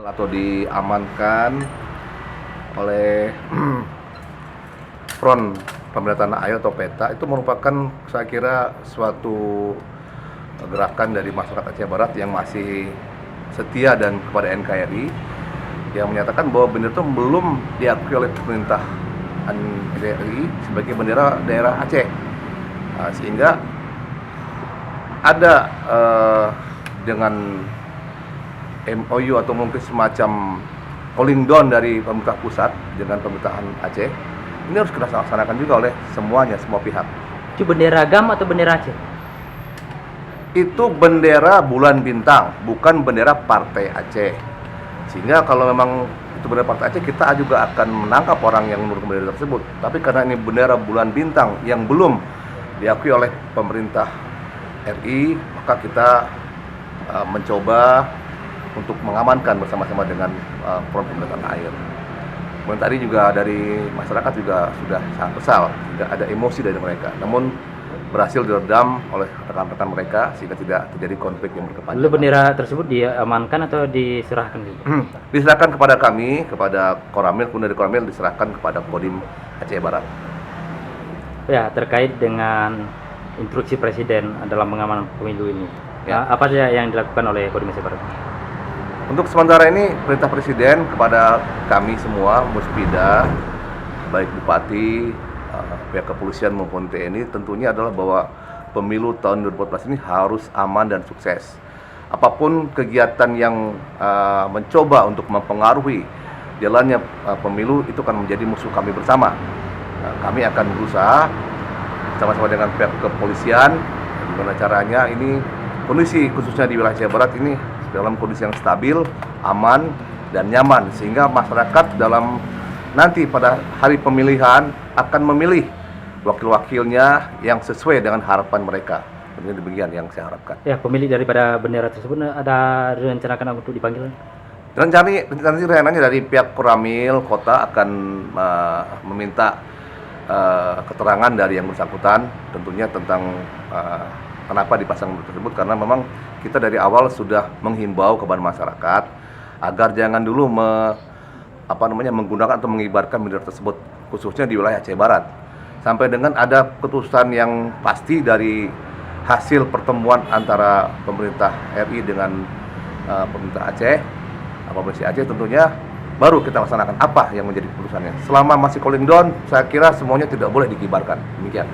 atau diamankan oleh Front Pembela Tanah Air atau PETA itu merupakan saya kira suatu gerakan dari masyarakat Aceh Barat yang masih setia dan kepada NKRI yang menyatakan bahwa bendera itu belum diakui oleh pemerintah NKRI sebagai bendera daerah Aceh. Sehingga ada dengan MOU atau mungkin semacam calling down dari pemerintah pusat dengan pemerintahan Aceh, ini harus kita laksanakan juga oleh semuanya, semua pihak. Itu bendera GAM atau bendera Aceh? Itu bendera bulan bintang, bukan bendera partai Aceh. Sehingga kalau memang itu bendera partai Aceh, kita juga akan menangkap orang yang menurut bendera tersebut. Tapi karena ini bendera bulan bintang yang belum diakui oleh pemerintah RI, maka kita mencoba untuk mengamankan bersama-sama dengan Front Pembela Tanah Air. Kemudian tadi juga dari masyarakat juga sudah sangat kesal, tidak ada emosi dari mereka. Namun berhasil diredam oleh rekan-rekan mereka sehingga tidak terjadi konflik yang berkepanjangan. Lalu bendera tersebut diamankan atau diserahkan? Diserahkan kepada kami, kepada Koramil, kemudian dari Koramil diserahkan kepada Kodim Aceh Barat. Ya, terkait dengan instruksi Presiden dalam pengamanan pemilu ini, Ya. apa saja yang dilakukan oleh Kodim Aceh Barat? Untuk sementara ini perintah Presiden kepada kami semua, Muspida, baik Bupati, pihak kepolisian maupun TNI tentunya adalah bahwa pemilu tahun 2014 ini harus aman dan sukses. Apapun kegiatan yang mencoba untuk mempengaruhi jalannya pemilu itu akan menjadi musuh kami bersama. Kami akan berusaha sama-sama dengan pihak kepolisian gimana caranya ini kondisi khususnya di wilayah Aceh Barat ini dalam kondisi yang stabil, aman, dan nyaman sehingga masyarakat dalam nanti pada hari pemilihan akan memilih wakil-wakilnya yang sesuai dengan harapan mereka. Tentunya demikian yang saya harapkan. Ya, pemilik daripada bendera tersebut ada rencanakan untuk dipanggil? Rencananya dari pihak Koramil Kota akan meminta keterangan dari yang bersangkutan tentunya tentang kenapa dipasang bendera tersebut, karena memang kita dari awal sudah menghimbau kepada masyarakat agar jangan dulu menggunakan atau mengibarkan bendera tersebut khususnya di wilayah Aceh Barat sampai dengan ada keputusan yang pasti dari hasil pertemuan antara pemerintah RI dengan pemerintah Aceh, provinsi Aceh tentunya baru kita laksanakan apa yang menjadi keputusannya. Selama masih calling down, saya kira semuanya tidak boleh dikibarkan. Demikian.